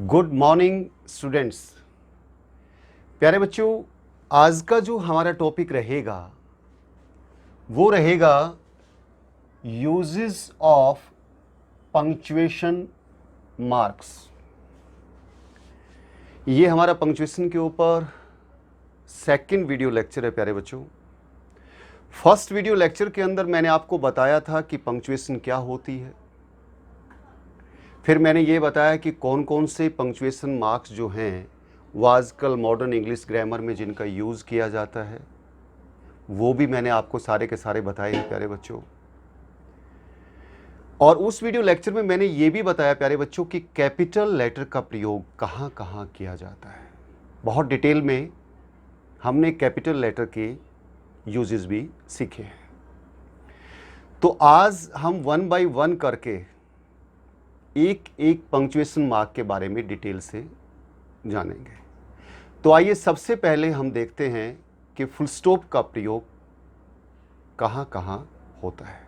Good morning students. प्यारे बच्चों, आज का जो हमारा टॉपिक रहेगा वो रहेगा यूजेस ऑफ पंक्चुएशन मार्क्स। ये हमारा पंक्चुएशन के ऊपर सेकंड वीडियो लेक्चर है। प्यारे बच्चों, फर्स्ट वीडियो लेक्चर के अंदर मैंने आपको बताया था कि पंक्चुएशन क्या होती है। फिर मैंने ये बताया कि कौन कौन से पंक्चुएशन मार्क्स जो हैं वो आजकल मॉडर्न इंग्लिश ग्रामर में जिनका यूज़ किया जाता है वो भी मैंने आपको सारे के सारे बताए हैं प्यारे बच्चों। और उस वीडियो लेक्चर में मैंने ये भी बताया प्यारे बच्चों कि कैपिटल लेटर का प्रयोग कहाँ कहाँ किया जाता है। बहुत डिटेल में हमने कैपिटल लेटर के यूजेस भी सीखे हैं। तो आज हम वन बाय वन करके एक एक पंक्चुएशन मार्क के बारे में डिटेल से जानेंगे। तो आइए सबसे पहले हम देखते हैं कि फुल स्टॉप का प्रयोग कहाँ कहाँ होता है।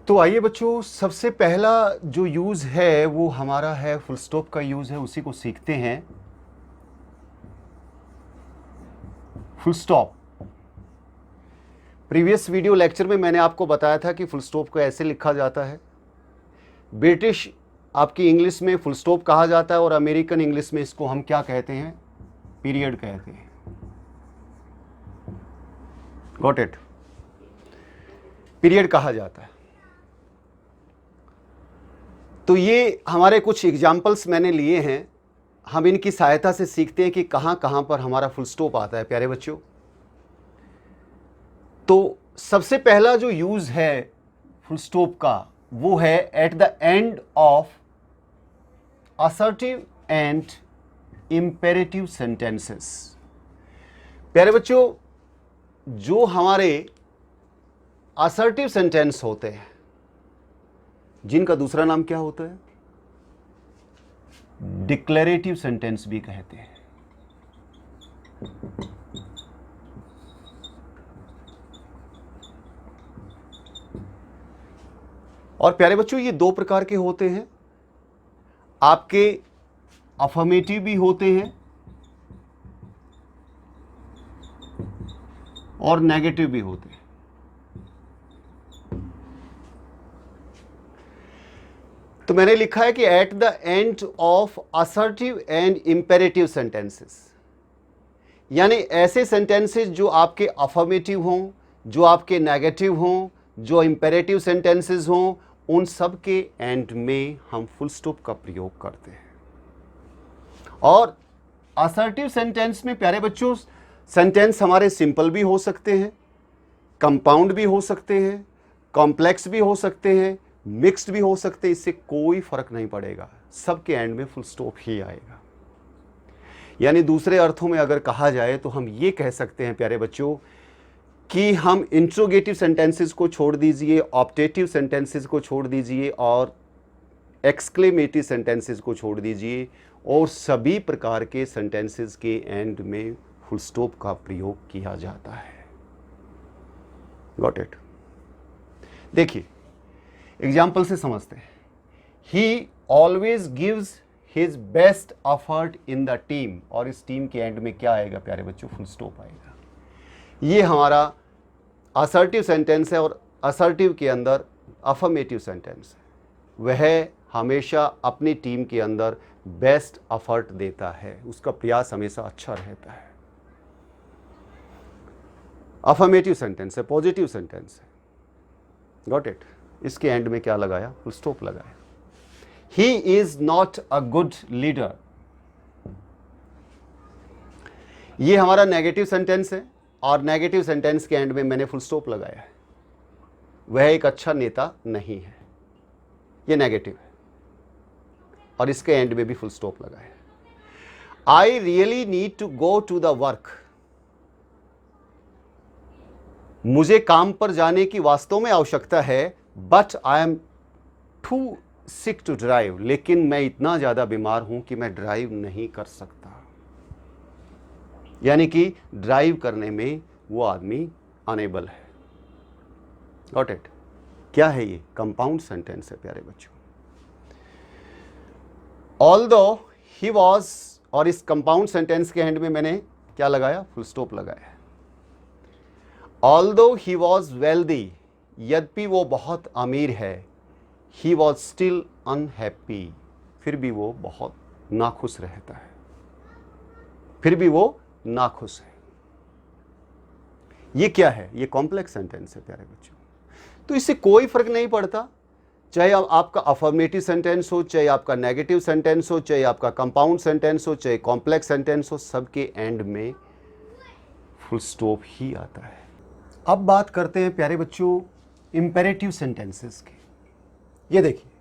तो आइए बच्चों, सबसे पहला जो यूज़ है वो हमारा है फुल स्टॉप का यूज़ है, उसी को सीखते हैं। Full stop. Previous video lecture में मैंने आपको बताया था कि फुल स्टॉप को ऐसे लिखा जाता है। ब्रिटिश आपकी इंग्लिश में फुल स्टॉप कहा जाता है और अमेरिकन इंग्लिश में इसको हम क्या कहते हैं? पीरियड कहते हैं। Got it? पीरियड कहा जाता है। तो ये हमारे कुछ एग्जाम्पल्स मैंने लिए हैं, हम इनकी सहायता से सीखते हैं कि कहाँ कहाँ पर हमारा फुल स्टॉप आता है प्यारे बच्चों। तो सबसे पहला जो यूज़ है फुल स्टॉप का वो है at the end of assertive and imperative sentences. प्यारे बच्चों, जो हमारे असर्टिव सेंटेंस होते हैं जिनका दूसरा नाम क्या होता है? डिक्लेरेटिव सेंटेंस भी कहते हैं। और प्यारे बच्चों, ये दो प्रकार के होते हैं। आपके अफर्मेटिव भी होते हैं और नेगेटिव भी होते हैं। तो मैंने लिखा है कि at the end of assertive and imperative sentences, यानी ऐसे सेंटेंसेस जो आपके अफर्मेटिव हों, जो आपके नेगेटिव हों, जो इंपेरेटिव सेंटेंसेस हों, उन सब के एंड में हम फुल स्टॉप का प्रयोग करते हैं। और असर्टिव सेंटेंस में प्यारे बच्चों, सेंटेंस हमारे सिंपल भी हो सकते हैं, कंपाउंड भी हो सकते हैं, कॉम्प्लेक्स भी हो सकते हैं, मिक्स्ड भी हो सकते हैं। इससे कोई फर्क नहीं पड़ेगा, सबके एंड में फुल स्टॉप ही आएगा। यानी दूसरे अर्थों में अगर कहा जाए तो हम ये कह सकते हैं प्यारे बच्चों कि हम इंट्रोगेटिव सेंटेंसेस को छोड़ दीजिए, ऑप्टेटिव सेंटेंसेस को छोड़ दीजिए और एक्सक्लेमेटिव सेंटेंसेस को छोड़ दीजिए, और सभी प्रकार के सेंटेंसेस के एंड में फुल स्टॉप का प्रयोग किया जाता है। Got it? देखिए, एग्जाम्पल से समझते हैं। ही always gives his best effort in the team, और इस टीम के एंड में क्या आएगा प्यारे बच्चों? फुल स्टॉप आएगा। ये हमारा असर्टिव सेंटेंस है और असर्टिव के अंदर अफर्मेटिव सेंटेंस है। वह हमेशा अपनी टीम के अंदर बेस्ट एफर्ट देता है, उसका प्रयास हमेशा अच्छा रहता है। अफर्मेटिव सेंटेंस है, पॉजिटिव सेंटेंस है। Got it? इसके एंड में क्या लगाया? फुल स्टॉप लगाया। He is not a good leader, ये हमारा नेगेटिव सेंटेंस है और नेगेटिव सेंटेंस के एंड में मैंने फुल स्टॉप लगाया है। वह एक अच्छा नेता नहीं है, ये नेगेटिव है, और इसके एंड में भी फुल स्टॉप लगाया है। I really need to go to the work, मुझे काम पर जाने की वास्तव में आवश्यकता है, but I am too sick to drive, लेकिन मैं इतना ज़्यादा बीमार हूं कि मैं ड्राइव नहीं कर सकता। यानी कि ड्राइव करने में वो आदमी अनेबल है। Got it? क्या है ये? कंपाउंड सेंटेंस है प्यारे बच्चों। ऑल्दो ही वॉज, और इस कंपाउंड सेंटेंस के एंड में मैंने क्या लगाया, फुल स्टॉप लगाया। ऑल्दो ही वॉज वेल्दी, यद्यपि वो बहुत अमीर है, ही वॉज स्टिल अनहैप्पी, फिर भी वो बहुत नाखुश रहता है, फिर भी वो नाखुश है। ये क्या है, ये कॉम्प्लेक्स सेंटेंस है प्यारे बच्चों। तो इससे कोई फर्क नहीं पड़ता, चाहे आपका अफर्मेटिव सेंटेंस हो, चाहे आपका नेगेटिव सेंटेंस हो, चाहे आपका कंपाउंड सेंटेंस हो, चाहे कॉम्प्लेक्स सेंटेंस हो, सबके एंड में फुल स्टॉप ही आता है। अब बात करते हैं प्यारे बच्चों इंपेरेटिव सेंटेंसेस की। ये देखिए,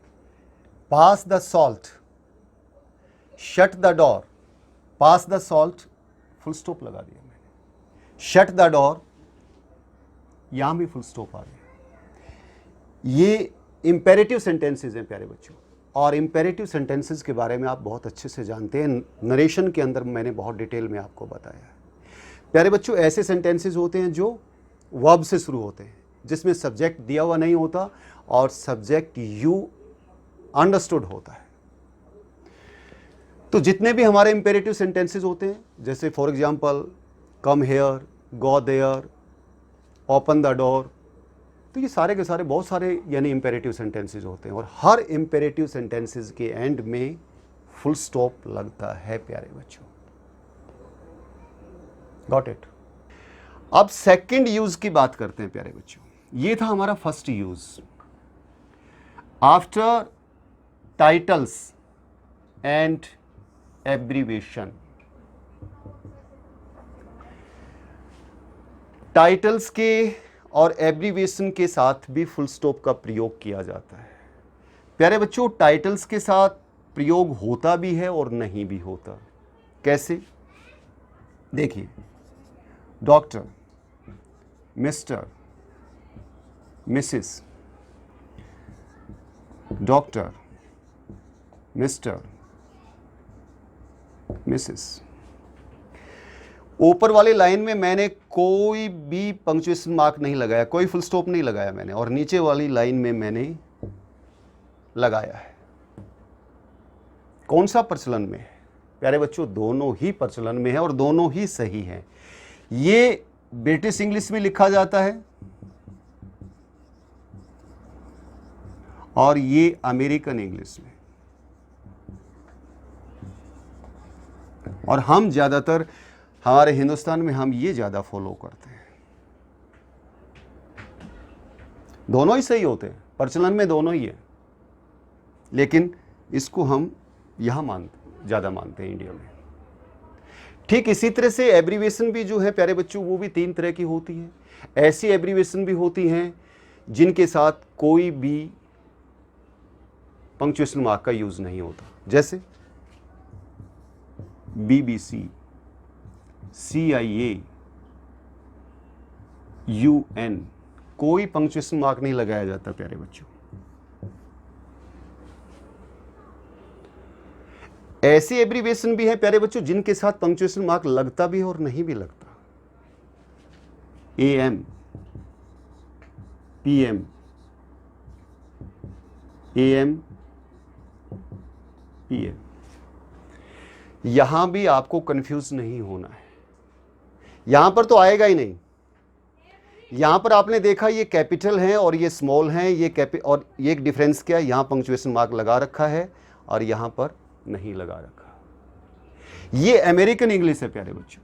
pass the salt, shut the door, pass the salt, full stop लगा दिया मैंने, शट द डोर, यहां भी फुल स्टॉप आ गया। ये इंपेरेटिव सेंटेंसेस हैं प्यारे बच्चों, और इंपेरेटिव सेंटेंसेस के बारे में आप बहुत अच्छे से जानते हैं, नरेशन के अंदर मैंने बहुत डिटेल में आपको बताया है। प्यारे बच्चों ऐसे सेंटेंसेस होते हैं जो वर्ब से शुरू होते हैं, जिसमें सब्जेक्ट दिया हुआ नहीं होता और सब्जेक्ट यू अंडरस्टूड होता है। तो जितने भी हमारे इंपेरेटिव सेंटेंसेस होते हैं, जैसे for example come here, go there, open the door, तो ये सारे के सारे बहुत सारे यानी इंपेरेटिव सेंटेंसेस होते हैं, और हर इंपेरेटिव सेंटेंसेस के एंड में फुल स्टॉप लगता है प्यारे बच्चों। Got it. अब सेकंड यूज की बात करते हैं प्यारे बच्चों। ये था हमारा first use. After titles and abbreviation, titles के और एब्रीवेशन के साथ भी फुल स्टॉप का प्रयोग किया जाता है। प्यारे बच्चों टाइटल्स के साथ प्रयोग होता भी है और नहीं भी होता। कैसे, देखिए, doctor, mister, Mrs, doctor, mister, Mrs. ऊपर वाली लाइन में मैंने कोई भी पंक्चुएशन मार्क नहीं लगाया, कोई फुल स्टॉप नहीं लगाया मैंने, और नीचे वाली लाइन में मैंने लगाया है। कौन सा प्रचलन में है प्यारे बच्चों? दोनों ही प्रचलन में है और दोनों ही सही है। ये ब्रिटिश इंग्लिश में लिखा जाता है और ये अमेरिकन इंग्लिश में, और हम ज्यादातर हमारे हिंदुस्तान में हम ये ज्यादा फॉलो करते हैं। दोनों ही सही होते हैं, प्रचलन में दोनों ही है, लेकिन इसको हम यहां ज्यादा मानते हैं इंडिया में। ठीक इसी तरह से एब्रीवेशन भी जो है प्यारे बच्चों, वो भी 3 तरह की होती है। ऐसी एब्रीवेशन भी होती हैं जिनके साथ कोई भी पंक्चुएशन मार्क का यूज नहीं होता, जैसे BBC, CIA, UN, कोई पंक्चुएशन मार्क नहीं लगाया जाता प्यारे बच्चों। ऐसी एब्रीवेशन भी है प्यारे बच्चों जिनके साथ पंक्चुएशन मार्क लगता भी है और नहीं भी लगता। AM, PM, AM, PM। यहां भी आपको कंफ्यूज नहीं होना है। यहां पर तो आएगा ही नहीं। यहां पर आपने देखा ये कैपिटल है और ये स्मॉल है, और ये एक डिफरेंस क्या है, यहां पंक्चुएशन मार्क लगा रखा है और यहां पर नहीं लगा रखा। ये अमेरिकन इंग्लिश है प्यारे बच्चों।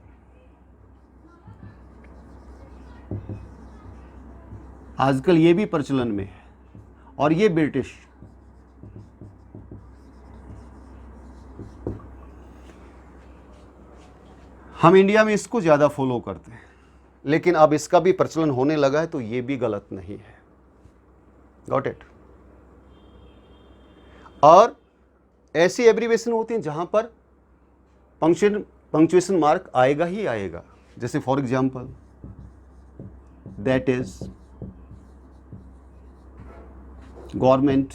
आजकल ये भी प्रचलन में है, और ये ब्रिटिश। हम इंडिया में इसको ज्यादा फॉलो करते हैं, लेकिन अब इसका भी प्रचलन होने लगा है, तो ये भी गलत नहीं है। Got it. और ऐसी एब्रीवेशन होती हैं जहां पर पंक्चुएशन मार्क आएगा ही आएगा, जैसे for example that is, government,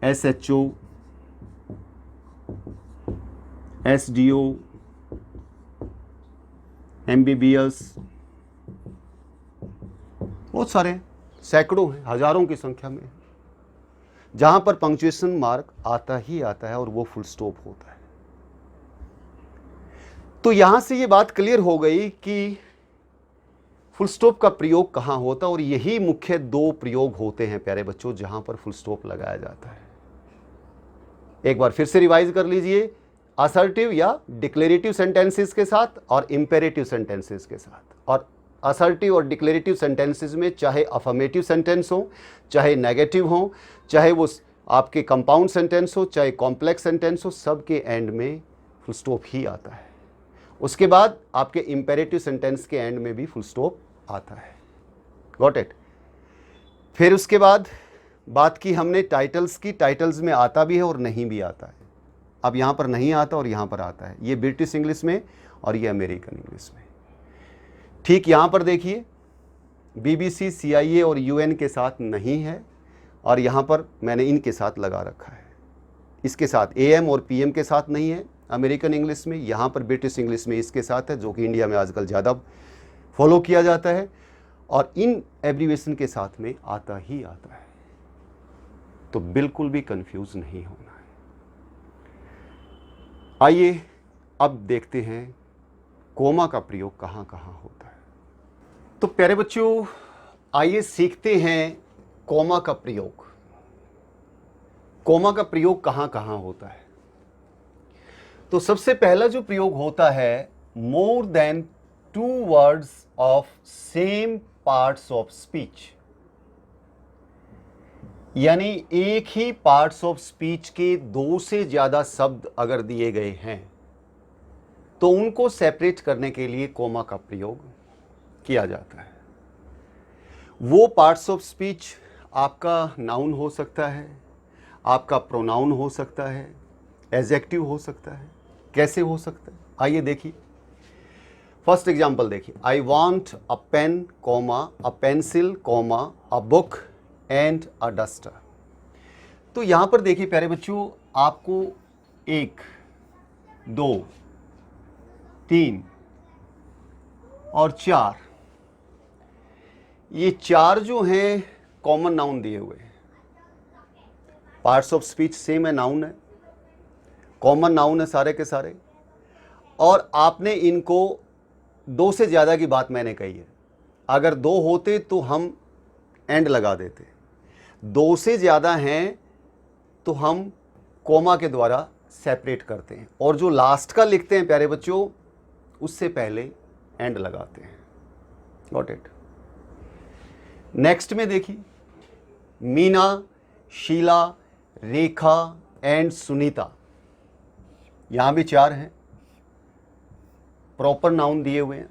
SHO, SDO, MBBS, बहुत सारे, सैकड़ों हैं, हजारों की संख्या में। जहां पर पंक्चुएशन मार्क आता ही आता है और वो फुल स्टॉप होता है। तो यहां से ये बात क्लियर हो गई कि फुल स्टॉप का प्रयोग कहां होता है, और यही मुख्य दो प्रयोग होते हैं प्यारे बच्चों जहां पर फुल स्टॉप लगाया जाता है। एक बार फिर से रिवाइज कर लीजिए, असर्टिव या डिक्लेरेटिव सेंटेंसेस के साथ और इंपेरेटिव सेंटेंसेस के साथ। और असर्टिव और डिक्लेरेटिव सेंटेंसेस में चाहे अफर्मेटिव सेंटेंस हो, चाहे नेगेटिव हो, चाहे वो आपके कंपाउंड सेंटेंस हो, चाहे कॉम्प्लेक्स सेंटेंस हो, सब के एंड में फुल स्टॉप ही आता है। उसके बाद आपके इंपेरेटिव सेंटेंस के एंड में भी फुल स्टॉप आता है। Got it. फिर उसके बाद बात की हमने टाइटल्स की, टाइटल्स में आता भी है और नहीं भी आता है। अब यहाँ पर नहीं आता और यहाँ पर आता है, ये ब्रिटिश इंग्लिश में और ये अमेरिकन इंग्लिश में। ठीक यहाँ पर देखिए, BBC, CIA और UN के साथ नहीं है, और यहाँ पर मैंने इनके साथ लगा रखा है। इसके साथ AM और PM के साथ नहीं है अमेरिकन इंग्लिश में, यहाँ पर ब्रिटिश इंग्लिश में इसके साथ है, जो कि इंडिया में आजकल ज़्यादा फॉलो किया जाता है, और इन एब्रीवेशन के साथ में आता ही आता है। तो बिल्कुल भी कंफ्यूज नहीं होना है। आइए अब देखते हैं कोमा का प्रयोग कहाँ कहाँ होता है। तो प्यारे बच्चों, आइए सीखते हैं कोमा का प्रयोग। कोमा का प्रयोग कहाँ कहाँ होता है। तो सबसे पहला जो प्रयोग होता है, more than 2 words of same parts of speech, यानी एक ही पार्ट्स ऑफ स्पीच के 2 से ज्यादा शब्द अगर दिए गए हैं तो उनको सेपरेट करने के लिए कोमा का प्रयोग किया जाता है। वो पार्ट्स ऑफ स्पीच आपका नाउन हो सकता है, आपका प्रोनाउन हो सकता है, एडजेक्टिव हो सकता है। कैसे हो सकता है, आइए देखिए। फर्स्ट एग्जांपल देखिए, I want a pen comma a pencil comma a book and a duster. तो यहां पर देखिए प्यारे बच्चों, आपको 1, 2, 3 और 4, ये 4 जो हैं कॉमन नाउन दिए हुए हैं। पार्ट्स ऑफ स्पीच सेम है, नाउन है, कॉमन नाउन है सारे के सारे, और आपने इनको 2 से ज़्यादा की बात मैंने कही है। अगर 2 होते तो हम एंड लगा देते, 2 से ज़्यादा हैं तो हम कोमा के द्वारा सेपरेट करते हैं, और जो लास्ट का लिखते हैं प्यारे बच्चों, उससे पहले एंड लगाते हैं। Got it. नेक्स्ट में देखिए, मीना, शीला, रेखा एंड सुनीता, यहां भी 4 हैं, प्रॉपर नाउन दिए हुए हैं।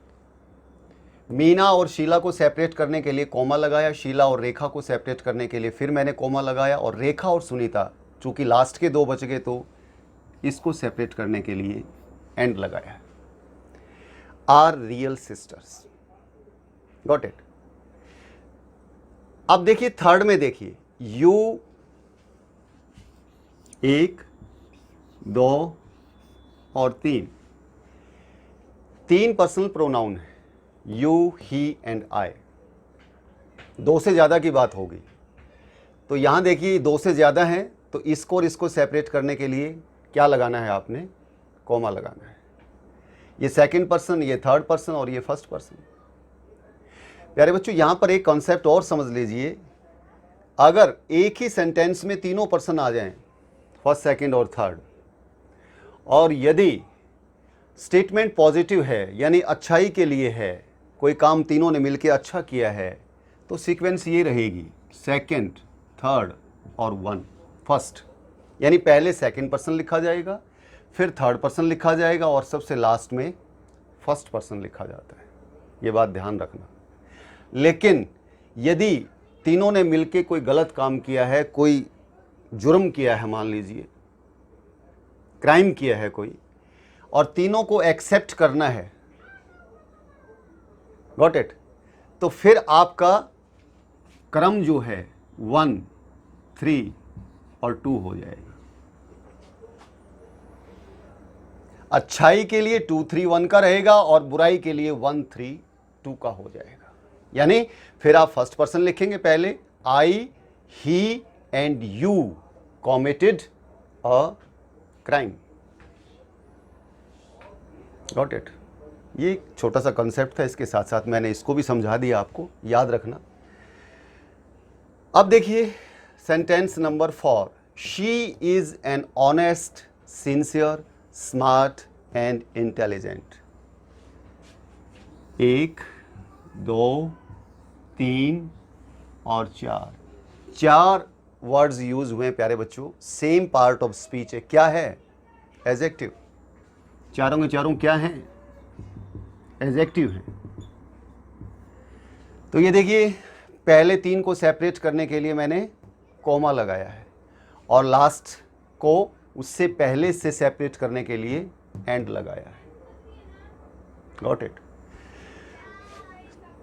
मीना और शीला को सेपरेट करने के लिए कोमा लगाया, शीला और रेखा को सेपरेट करने के लिए फिर मैंने कोमा लगाया, और रेखा और सुनीता चूंकि लास्ट के 2 बच गए तो इसको सेपरेट करने के लिए एंड लगाया। Are real sisters. Got it. अब देखिए थर्ड में देखिए, यू 1, 2 और 3 पर्सनल प्रोनाउन है, यू, ही एंड आई। 2 से ज़्यादा की बात होगी, तो यहाँ देखिए 2 से ज़्यादा है तो इसको और इसको सेपरेट करने के लिए क्या लगाना है, आपने कोमा लगाना है। ये सेकंड पर्सन, ये थर्ड पर्सन और ये फर्स्ट पर्सन। प्यारे बच्चों, यहाँ पर एक कॉन्सेप्ट और समझ लीजिए, अगर एक ही सेंटेंस में तीनों पर्सन आ जाएं, फर्स्ट, सेकंड और थर्ड, और यदि स्टेटमेंट पॉजिटिव है यानी अच्छाई के लिए है, कोई काम तीनों ने मिलकर अच्छा किया है, तो सीक्वेंस ये रहेगी, सेकंड, थर्ड और 1 फर्स्ट, यानी पहले सेकंड पर्सन लिखा जाएगा, फिर थर्ड पर्सन लिखा जाएगा, और सबसे लास्ट में फर्स्ट पर्सन लिखा जाता है। ये बात ध्यान रखना। लेकिन यदि तीनों ने मिलकर कोई गलत काम किया है, कोई जुर्म किया है, मान लीजिए क्राइम किया है कोई, और तीनों को एक्सेप्ट करना है, गॉट इट, तो फिर आपका क्रम जो है 1, 3 और 2 हो जाएगा। अच्छाई के लिए 2, 3, 1 का रहेगा, और बुराई के लिए 1, 3, 2 का हो जाएगा। यानी फिर आप फर्स्ट पर्सन लिखेंगे पहले, आई, ही, and you committed a crime. Got it? ये एक छोटा सा कंसेप्ट था, इसके साथ साथ मैंने इसको भी समझा दिया, आपको याद रखना। अब देखिए sentence number 4, she is an honest, sincere, smart and intelligent. 1, 2, 3 और 4 वर्ड्स यूज हुए प्यारे बच्चों, सेम पार्ट ऑफ स्पीच है। क्या है? एडजेक्टिव। चारों के चारों क्या हैं? एडजेक्टिव हैं। तो ये देखिए पहले 3 को सेपरेट करने के लिए मैंने कॉमा लगाया है और लास्ट को उससे पहले से सेपरेट करने के लिए एंड लगाया है। Got it?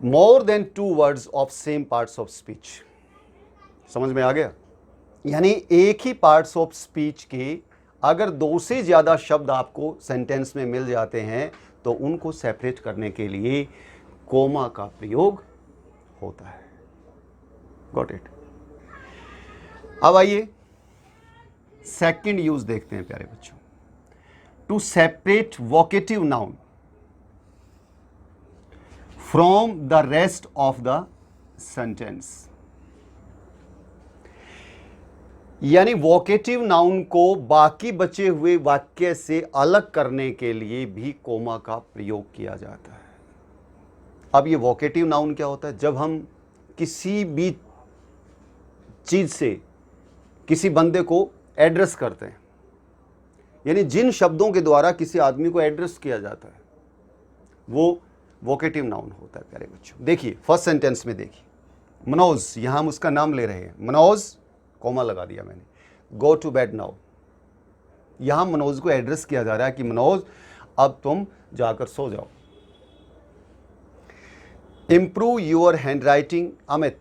More than 2 words of same parts of speech. समझ में आ गया? यानी एक ही पार्ट्स ऑफ स्पीच के अगर 2 से ज़्यादा शब्द आपको सेंटेंस में मिल जाते हैं तो उनको सेपरेट करने के लिए कोमा का प्रयोग होता है। Got it? अब आइए सेकंड यूज देखते हैं प्यारे बच्चों। To separate vocative noun from the rest of the sentence. यानी वोकेटिव नाउन को बाकी बचे हुए वाक्य से अलग करने के लिए भी कोमा का प्रयोग किया जाता है। अब ये वोकेटिव नाउन क्या होता है? जब हम किसी भी चीज से किसी बंदे को एड्रेस करते हैं, यानी जिन शब्दों के द्वारा किसी आदमी को एड्रेस किया जाता है वो वोकेटिव नाउन होता है प्यारे बच्चों। देखिए फर्स्ट सेंटेंस में देखिए, मनोज, यहां हम उसका नाम ले रहे हैं, मनोज कोमा लगा दिया मैंने, गो टू बेड नाउ। यहां मनोज को एड्रेस किया जा रहा है कि मनोज अब तुम जाकर सो जाओ। Improve your hand writing, Amit,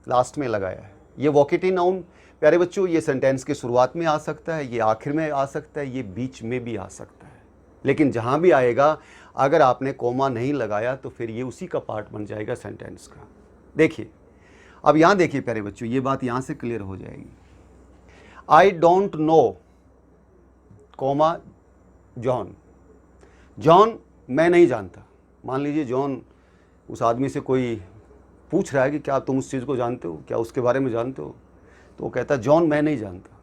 last में लगाया है। ये वोकेटिव नाउन प्यारे बच्चों ये सेंटेंस के शुरुआत में आ सकता है, ये आखिर में आ सकता है, ये बीच में भी आ सकता है, लेकिन जहां भी आएगा अगर आपने कोमा नहीं लगाया तो फिर ये उसी का पार्ट बन जाएगा सेंटेंस का। देखिए अब यहां देखिए प्यारे बच्चों, ये बात यहां से क्लियर हो जाएगी। I don't know comma John, John मैं नहीं जानता। मान लीजिए जॉन उस आदमी से कोई पूछ रहा है कि क्या तुम उस चीज़ को जानते हो, क्या उसके बारे में जानते हो, तो वो कहता है जॉन मैं नहीं जानता।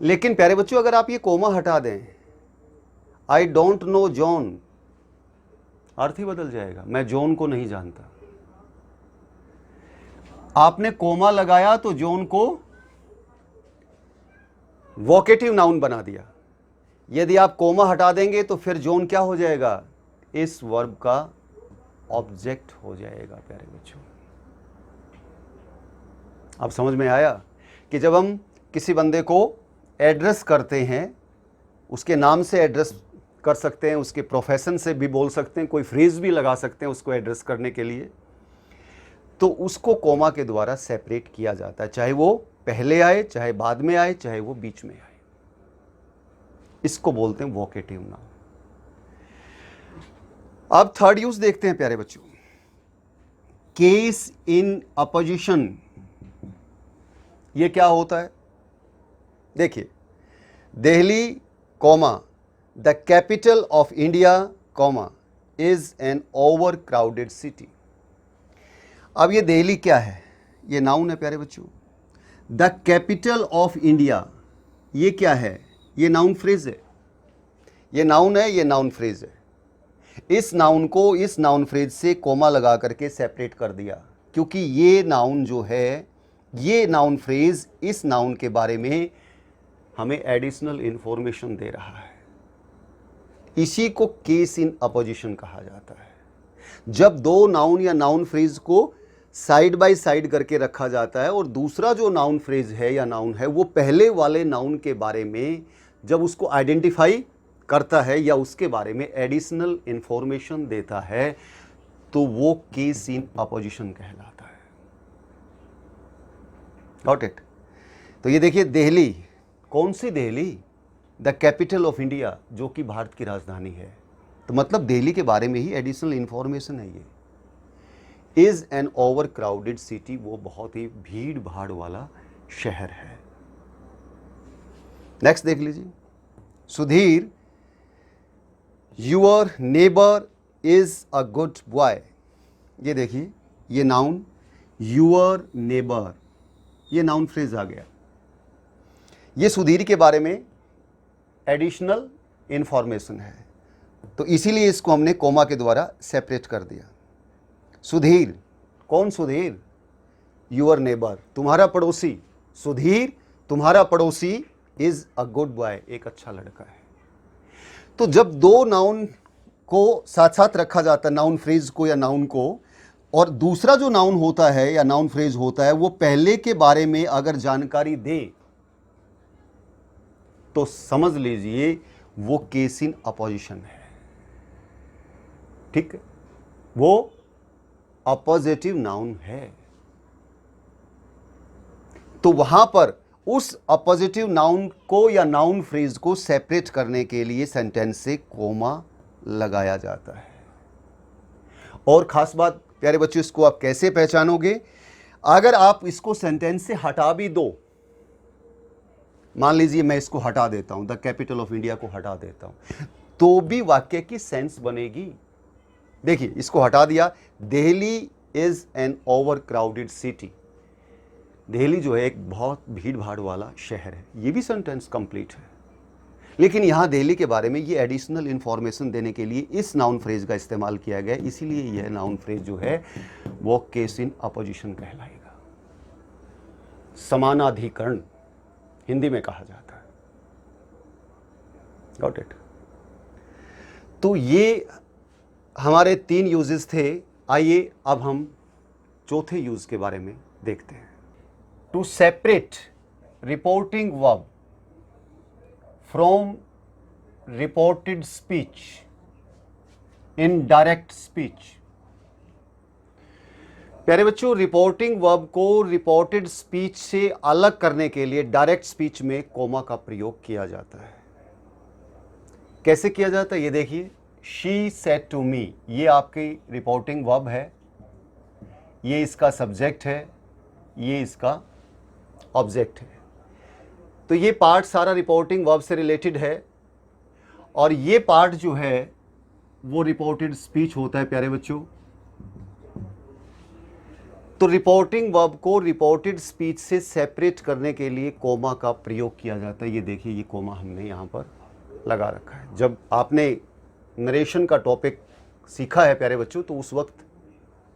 लेकिन प्यारे बच्चों अगर आप ये कोमा हटा दें, आई डोंट नो जॉन, अर्थ ही बदल जाएगा, मैं जॉन को नहीं जानता। आपने कोमा लगाया तो जॉन को वोकेटिव नाउन बना दिया। यदि आप कोमा हटा देंगे तो फिर जॉन क्या हो जाएगा? इस वर्ब का ऑब्जेक्ट हो जाएगा प्यारे बच्चों। अब समझ में आया कि जब हम किसी बंदे को एड्रेस करते हैं, उसके नाम से एड्रेस कर सकते हैं, उसके प्रोफेशन से भी बोल सकते हैं, कोई फ्रेज भी लगा सकते हैं उसको एड्रेस करने के लिए, तो उसको कोमा के द्वारा सेपरेट किया जाता है, चाहे वो पहले आए, चाहे बाद में आए, चाहे वो बीच में आए। इसको बोलते हैं वोकेटिव नाउन। अब थर्ड यूज देखते हैं प्यारे बच्चों, केस इन अपोजिशन। ये क्या होता है? देखिए, Delhi comma the capital of India comma is an over crowded city. अब ये दिल्ली क्या है? ये नाउन है प्यारे बच्चों। द कैपिटल ऑफ इंडिया ये क्या है? ये नाउन फ्रेज है। ये नाउन है, ये नाउन फ्रेज है। इस नाउन को इस नाउन फ्रेज से कोमा लगा करके सेपरेट कर दिया, क्योंकि ये नाउन जो है, ये नाउन फ्रेज इस नाउन के बारे में हमें एडिशनल इंफॉर्मेशन दे रहा है। इसी को केस इन अपोजिशन कहा जाता है। जब दो नाउन या नाउन फ्रेज को साइड बाय साइड करके रखा जाता है और दूसरा जो नाउन फ्रेज है या नाउन है वो पहले वाले नाउन के बारे में जब उसको आइडेंटिफाई करता है या उसके बारे में एडिशनल इंफॉर्मेशन देता है तो वो केस इन अपोजिशन कहलाता है। Got it? तो ये देखिए, दिल्ली, कौन सी Delhi? The capital of India, जो कि भारत की राजधानी है। तो मतलब दिल्ली के बारे में ही एडिशनल इंफॉर्मेशन है ये। Is an over crowded city, वो बहुत ही भीड़ भाड़ वाला शहर है। नेक्स्ट देख लीजिए, Sudhir your neighbour is a good boy. ये देखिए, ये नाउन योर नेबर, ये नाउन फ्रेज आ गया। ये सुधीर के बारे में एडिशनल इंफॉर्मेशन है, तो इसीलिए इसको हमने कोमा के द्वारा सेपरेट कर दिया। सुधीर, कौन सुधीर? योर नेबर, तुम्हारा पड़ोसी। सुधीर तुम्हारा पड़ोसी इज अ गुड बॉय, एक अच्छा लड़का है। तो जब दो नाउन को साथ साथ रखा जाता है, नाउन फ्रेज को या नाउन को, और दूसरा जो नाउन होता है या नाउन फ्रेज होता है वो पहले के बारे में अगर जानकारी दे तो समझ लीजिए वो केस इन अपोजिशन है। ठीक है, वो अपोजिटिव नाउन है। तो वहां पर उस अपोजिटिव नाउन को या नाउन फ्रेज को सेपरेट करने के लिए सेंटेंस से कोमा लगाया जाता है। और खास बात प्यारे बच्चों, इसको आप कैसे पहचानोगे? अगर आप इसको सेंटेंस से हटा भी दो, मान लीजिए मैं इसको हटा देता हूं, द कैपिटल ऑफ इंडिया को हटा देता हूं, तो भी वाक्य की सेंस बनेगी। देखिए, इसको हटा दिया, Delhi is an over crowded city. Delhi जो है एक बहुत भीड़ भाड़ वाला शहर है, ये भी सेंटेंस कंप्लीट है। लेकिन यहां दिल्ली के बारे में ये एडिशनल इंफॉर्मेशन देने के लिए इस नाउन फ्रेज का इस्तेमाल किया गया, इसीलिए यह नाउन फ्रेज जो है वो केस इन अपोजिशन कहलाएगा। समानाधिकरण हिंदी में कहा जाता है। Got it? तो ये हमारे 3 यूजेस थे। आइए अब हम चौथे यूज के बारे में देखते हैं। To separate reporting verb from reported speech in direct speech. प्यारे बच्चों, रिपोर्टिंग वर्ब को रिपोर्टेड स्पीच से अलग करने के लिए डायरेक्ट स्पीच में कोमा का प्रयोग किया जाता है। कैसे किया जाता है ये देखिए, शी सेड टू मी, ये आपकी रिपोर्टिंग वर्ब है, ये इसका सब्जेक्ट है, ये इसका ऑब्जेक्ट है। तो ये पार्ट सारा रिपोर्टिंग वर्ब से रिलेटेड है, और ये पार्ट जो है वो रिपोर्टेड स्पीच होता है। प्यारे बच्चों, तो रिपोर्टिंग वर्ब को रिपोर्टेड स्पीच से सेपरेट करने के लिए कोमा का प्रयोग किया जाता है। ये देखिए, ये कोमा हमने यहाँ पर लगा रखा है। जब आपने नरेशन का टॉपिक सीखा है प्यारे बच्चों, तो उस वक्त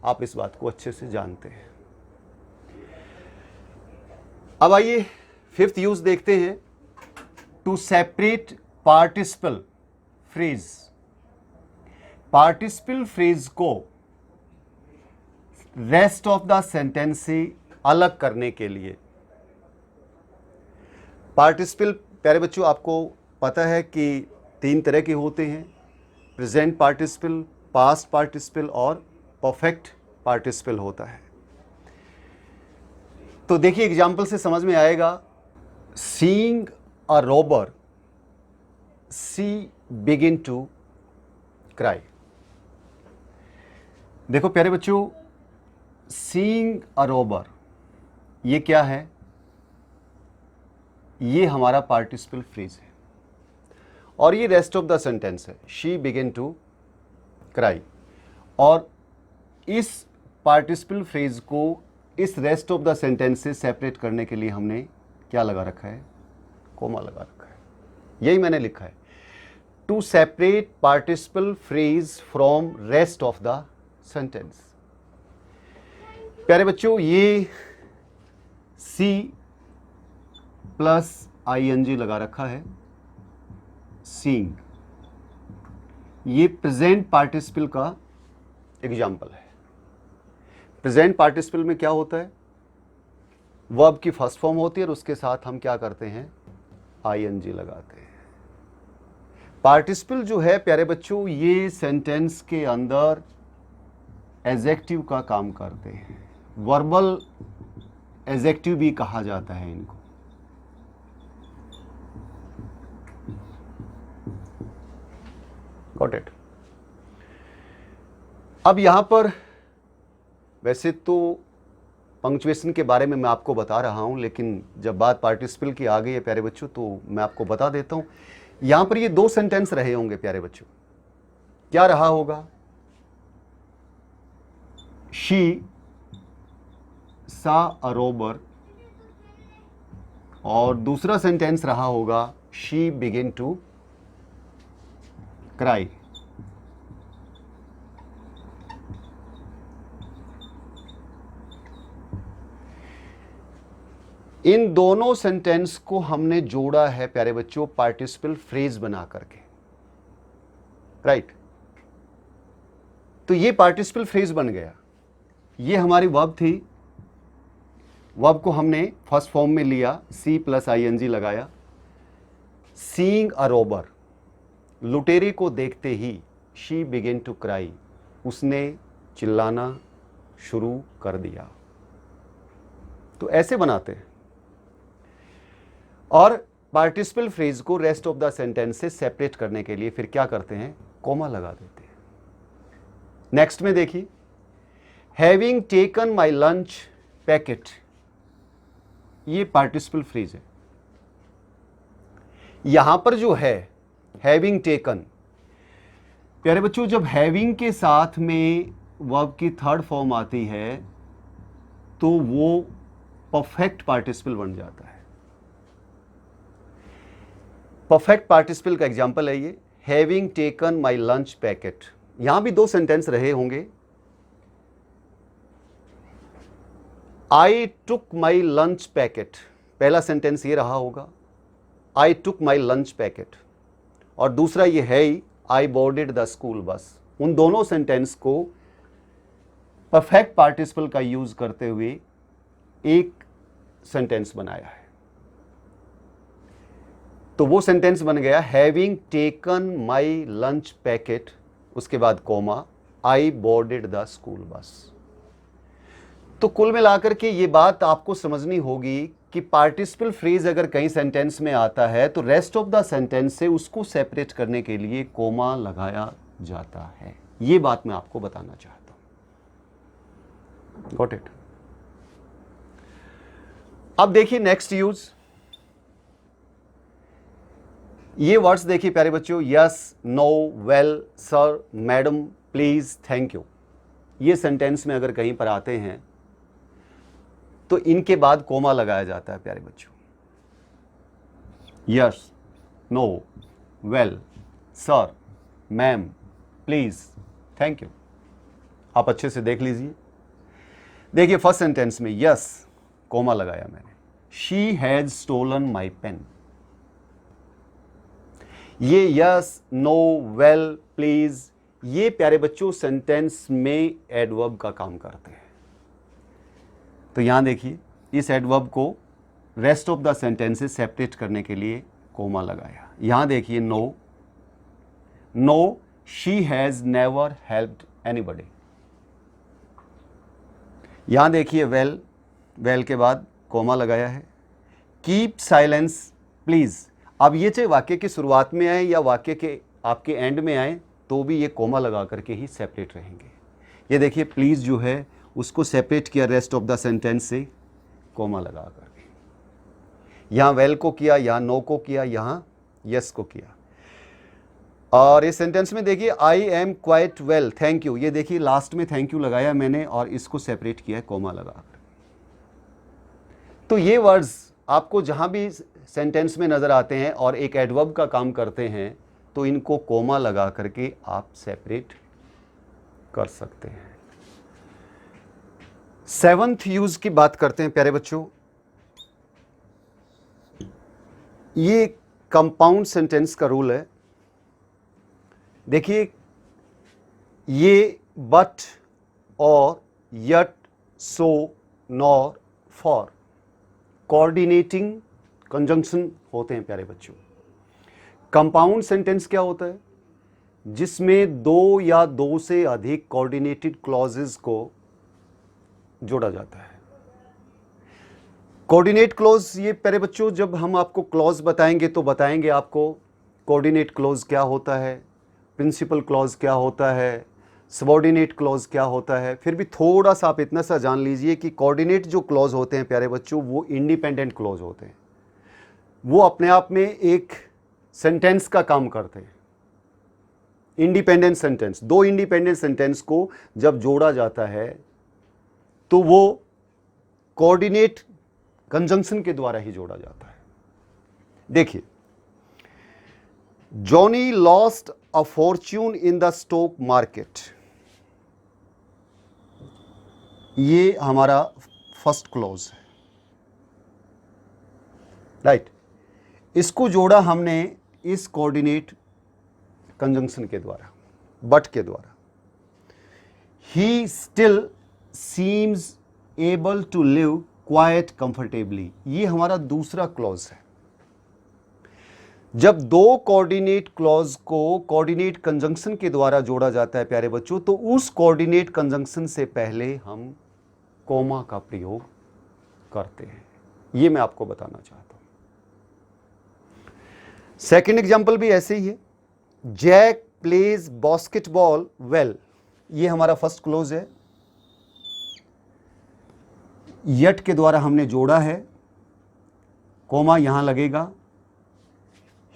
आप इस बात को अच्छे से जानते हैं। अब आइए 5th यूज देखते हैं। To separate participle phrase. Participle phrase को रेस्ट ऑफ द सेंटेंस से अलग करने के लिए, पार्टिसिपल प्यारे बच्चों आपको पता है कि 3 तरह के होते हैं, प्रेजेंट पार्टिसिपल, पास्ट पार्टिसिपल और परफेक्ट पार्टिसिपल होता है। तो देखिए, एग्जाम्पल से समझ में आएगा। Seeing a robber, she begin to cry. देखो प्यारे बच्चों, सीइंग अ रॉबर ये क्या है? ये हमारा पार्टिसिपल फ्रेज है और ये रेस्ट ऑफ द सेंटेंस है, शी बिगिन टू क्राई। और इस पार्टिसिपल फ्रेज को इस रेस्ट ऑफ द सेंटेंस से सेपरेट करने के लिए हमने क्या लगा रखा है? कोमा लगा रखा है। यही मैंने लिखा है, to separate participle phrase from rest of the sentence. प्यारे बच्चों, ये सी प्लस ING लगा रखा है, सीइंग, ये प्रेजेंट पार्टिसिपल का एग्जाम्पल है। प्रेजेंट पार्टिसिपल में क्या होता है? वर्ब की फर्स्ट फॉर्म होती है और उसके साथ हम क्या करते हैं? ING लगाते हैं। पार्टिसिपल जो है प्यारे बच्चों, ये सेंटेंस के अंदर एडजेक्टिव का काम करते हैं। वर्बल एडजेक्टिव भी कहा जाता है इनको। Got it? अब यहां पर वैसे तो पंक्चुएशन के बारे में मैं आपको बता रहा हूं, लेकिन जब बात पार्टिसिपल की आ गई है प्यारे बच्चों तो मैं आपको बता देता हूं। यहां पर ये 2 सेंटेंस रहे होंगे प्यारे बच्चों। क्या रहा होगा? शी सा अ रोबर, और दूसरा सेंटेंस रहा होगा शी बिगिन टू क्राई। इन दोनों सेंटेंस को हमने जोड़ा है प्यारे बच्चों पार्टिसिपल फ्रेज बना करके, राइट। तो ये पार्टिसिपल फ्रेज बन गया। ये हमारी वर्ब थी। वर्ब को हमने फर्स्ट फॉर्म में लिया, सी प्लस आईएनजी लगाया। सीइंग अ रोबर, लुटेरे को देखते ही शी बिगिन टू क्राई, उसने चिल्लाना शुरू कर दिया। तो ऐसे बनाते हैं। और पार्टिसिपल फ्रेज को रेस्ट ऑफ द सेंटेंस से सेपरेट करने के लिए फिर क्या करते हैं? कॉमा लगा देते हैं। नेक्स्ट में देखिए, having taken my lunch packet, ये पार्टिसिपल फ्रेज है। यहां पर जो है हैविंग टेकन, प्यारे बच्चों जब हैविंग के साथ में वर्ब की थर्ड फॉर्म आती है तो वो परफेक्ट पार्टिसिपल बन जाता है। परफेक्ट पार्टिसिपल का एग्जांपल है ये, having taken my lunch packet. यहां भी 2 सेंटेंस रहे होंगे। आई टुक माई लंच पैकेट, पहला सेंटेंस ये रहा होगा, आई टुक माई लंच पैकेट, और दूसरा ये है ही, आई बोर्डेड द स्कूल बस। उन दोनों सेंटेंस को परफेक्ट पार्टिसिपल का यूज करते हुए एक सेंटेंस बनाया है। तो वो सेंटेंस बन गया having taken my lunch packet, उसके बाद comma, I boarded the school bus. तो कुल मिलाकर के ये बात आपको समझनी होगी कि पार्टिसिपल फ्रेज अगर कहीं सेंटेंस में आता है तो रेस्ट ऑफ द सेंटेंस से उसको सेपरेट करने के लिए कोमा लगाया जाता है। ये बात मैं आपको बताना चाहता हूं। Got it? अब देखिए नेक्स्ट यूज। ये वर्ड्स देखिए प्यारे बच्चों, yes, no, well, sir, madam, please, thank you. ये सेंटेंस में अगर कहीं पर आते हैं तो इनके बाद कोमा लगाया जाता है प्यारे बच्चों। Yes, no, well, sir, ma'am, please, thank you. आप अच्छे से देख लीजिए। देखिए फर्स्ट सेंटेंस में यस, कोमा लगाया मैंने, she has stolen my pen. ये यस, नो, वेल, प्लीज, ये प्यारे बच्चों सेंटेंस में एडवर्ब का काम करते हैं। तो यहां देखिए इस एडवर्ब को rest of the sentences separate करने के लिए कोमा लगाया। यहां देखिए no, no, she has never helped anybody. यहां देखिए वेल, वेल के बाद कोमा लगाया है। Keep silence please. अब ये चाहे वाक्य की शुरुआत में आए या वाक्य के आपके एंड में आए तो भी ये कोमा लगा करके ही सेपरेट रहेंगे। ये देखिए प्लीज जो है उसको सेपरेट किया रेस्ट ऑफ द सेंटेंस से कोमा लगा करके। यहां वेल को किया, यहां नो को किया, यहां यस को किया। और इस सेंटेंस में देखिए I am quite well, thank you. ये देखिए लास्ट में थैंक यू लगाया मैंने और इसको सेपरेट किया है कोमा लगा कर। तो ये वर्ड्स आपको जहां भी सेंटेंस में नजर आते हैं और एक एडवर्ब का काम करते हैं तो इनको कोमा लगा करके आप सेपरेट कर सकते हैं। 7th यूज की बात करते हैं प्यारे बच्चों। ये कंपाउंड सेंटेंस का रूल है। देखिए ये बट और yet, so, nor, for coordinating conjunction होते हैं प्यारे बच्चों। कंपाउंड सेंटेंस क्या होता है? जिसमें 2 या 2 से अधिक कोऑर्डिनेटेड क्लॉजेस को जोड़ा जाता है। कोऑर्डिनेट क्लॉज, ये प्यारे बच्चों जब हम आपको क्लॉज बताएंगे तो बताएंगे आपको कोऑर्डिनेट क्लॉज क्या होता है, प्रिंसिपल क्लॉज क्या होता है, सबॉर्डिनेट क्लॉज क्या होता है, फिर भी थोड़ा सा आप इतना सा जान लीजिए कि कोऑर्डिनेट जो क्लॉज होते हैं प्यारे बच्चों वो इंडिपेंडेंट क्लॉज होते हैं, वो अपने आप में एक सेंटेंस का काम करते हैं। इंडिपेंडेंट सेंटेंस, दो इंडिपेंडेंट सेंटेंस को जब जोड़ा जाता है तो वो कोऑर्डिनेट कंजंक्शन के द्वारा ही जोड़ा जाता है। देखिए, Johnny lost a Fortune in the stock market, ये हमारा फर्स्ट क्लॉज है, राइट। इसको जोड़ा हमने इस कोऑर्डिनेट कंजंक्शन के द्वारा, बट के द्वारा। He still seems able to live quite comfortably, ये हमारा दूसरा क्लॉज है। जब दो कोऑर्डिनेट क्लॉज को कोऑर्डिनेट कंजंक्शन के द्वारा जोड़ा जाता है प्यारे बच्चों, तो उस कोऑर्डिनेट कंजंक्शन से पहले हम कोमा का प्रयोग करते हैं। ये मैं आपको बताना चाहता हूं। सेकंड एग्जांपल भी ऐसे ही है, जैक प्लेज बास्केटबॉल वेल, ये हमारा फर्स्ट क्लोज है, यट के द्वारा हमने जोड़ा है, कोमा यहां लगेगा।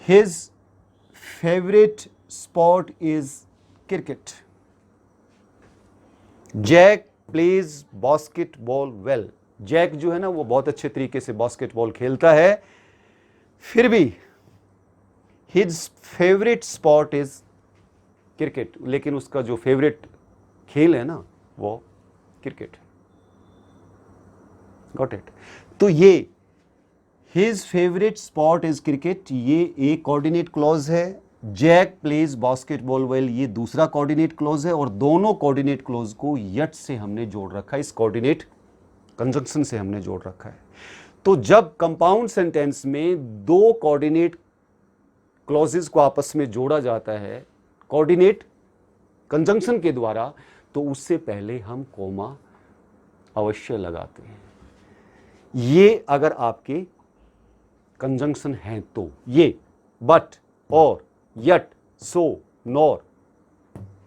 His favourite sport is cricket, Jack plays basketball well, Jack जो है ना वो बहुत अच्छे तरीके से बास्केटबॉल खेलता है, फिर भी his favourite sport is cricket, लेकिन उसका जो फेवरेट खेल है ना वो क्रिकेट है। Got it. तो ये his favourite sport is cricket, ये एक कोऑर्डिनेट क्लॉज है। जैक प्लेज बास्केटबॉल वेल, ये दूसरा कोऑर्डिनेट क्लॉज है, और दोनों कोऑर्डिनेट क्लॉज को यट से हमने जोड़ रखा है, इस कोऑर्डिनेट कंजंक्शन से हमने जोड़ रखा है। तो जब कंपाउंड सेंटेंस में दो कोऑर्डिनेट क्लॉजेस को आपस में जोड़ा जाता है कोऑर्डिनेट कंजंक्शन के द्वारा, तो उससे पहले हम कोमा अवश्य लगाते हैं। ये अगर आपके कंजंक्शन हैं तो, ये बट, और, yet, so, nor,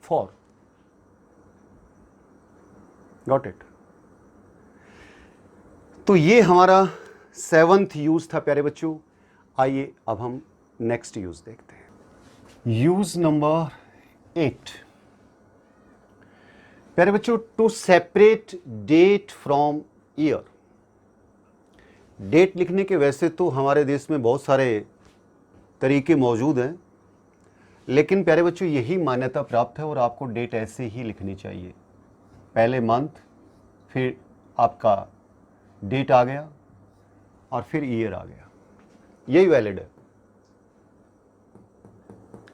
for. Got it. तो ये हमारा 7th यूज था प्यारे बच्चों। आइए अब हम नेक्स्ट यूज देखते हैं। यूज नंबर 8 प्यारे बच्चों, to separate date from year. Date लिखने के वैसे तो हमारे देश में बहुत सारे तरीके मौजूद हैं, लेकिन प्यारे बच्चों यही मान्यता प्राप्त है और आपको डेट ऐसे ही लिखनी चाहिए। पहले मंथ, फिर आपका डेट आ गया और फिर ईयर आ गया, यही वैलिड है,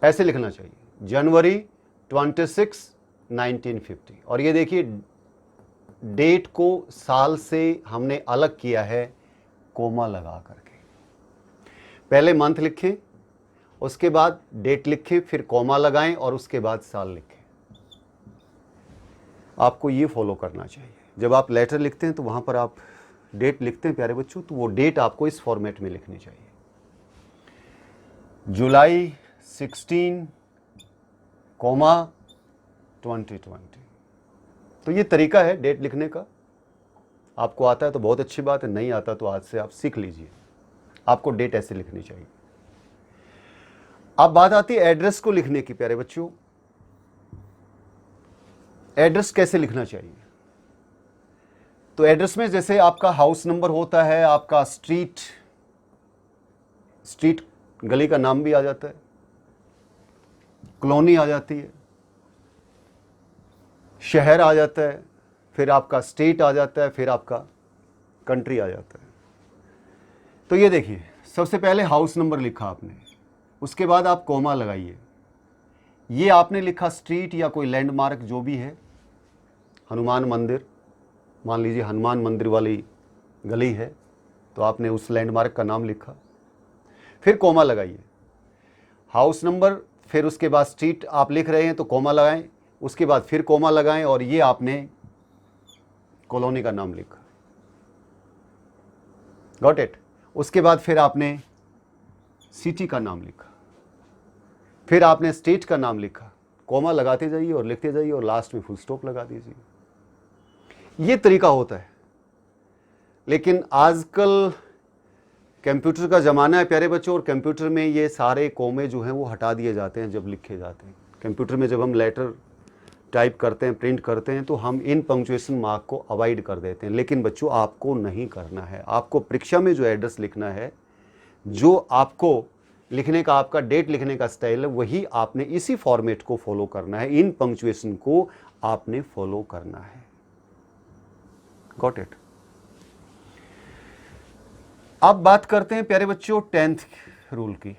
ऐसे लिखना चाहिए। जनवरी 26, 1950। और ये देखिए डेट को साल से हमने अलग किया है कोमा लगा करके। पहले मंथ लिखें, उसके बाद डेट लिखें, फिर कोमा लगाएं और उसके बाद साल लिखें। आपको ये फॉलो करना चाहिए। जब आप लेटर लिखते हैं तो वहां पर आप डेट लिखते हैं प्यारे बच्चों, तो वो डेट आपको इस फॉर्मेट में लिखनी चाहिए। जुलाई 16, 2020। तो ये तरीका है डेट लिखने का। आपको आता है तो बहुत अच्छी बात है, नहीं आता तो आज से आप सीख लीजिए। आपको डेट ऐसे लिखनी चाहिए। अब बात आती है एड्रेस को लिखने की प्यारे बच्चों। एड्रेस कैसे लिखना चाहिए? तो एड्रेस में जैसे आपका हाउस नंबर होता है, आपका स्ट्रीट गली का नाम भी आ जाता है, कॉलोनी आ जाती है, शहर आ जाता है, फिर आपका स्टेट आ जाता है, फिर आपका कंट्री आ जाता है। तो ये देखिए, सबसे पहले हाउस नंबर लिखा आपने, उसके बाद आप कोमा लगाइए। ये आपने लिखा स्ट्रीट या कोई लैंडमार्क जो भी है, हनुमान मंदिर, मान लीजिए हनुमान मंदिर वाली गली है, तो आपने उस लैंडमार्क का नाम लिखा, फिर कोमा लगाइए। हाउस नंबर, फिर उसके बाद स्ट्रीट आप लिख रहे हैं तो कोमा लगाएं, उसके बाद फिर कोमा लगाएं, और ये आपने कॉलोनी का नाम लिखा। Got it. उसके बाद फिर आपने सिटी का नाम लिखा, फिर आपने स्टेट का नाम लिखा, कॉमा लगाते जाइए और लिखते जाइए और लास्ट में फुल स्टॉप लगा दीजिए। ये तरीका होता है। लेकिन आजकल कंप्यूटर का ज़माना है प्यारे बच्चों, और कंप्यूटर में ये सारे कॉमे जो हैं वो हटा दिए जाते हैं जब लिखे जाते हैं। कंप्यूटर में जब हम लेटर टाइप करते हैं, प्रिंट करते हैं, तो हम इन पंक्चुएशन मार्क को अवॉइड कर देते हैं। लेकिन बच्चों आपको नहीं करना है। आपको परीक्षा में जो एड्रेस लिखना है, जो आपको लिखने का आपका डेट लिखने का स्टाइल है, वही आपने इसी फॉर्मेट को फॉलो करना है। इन पंक्चुएशन को आपने फॉलो करना है। Got it. अब बात करते हैं प्यारे बच्चों 10th रूल की।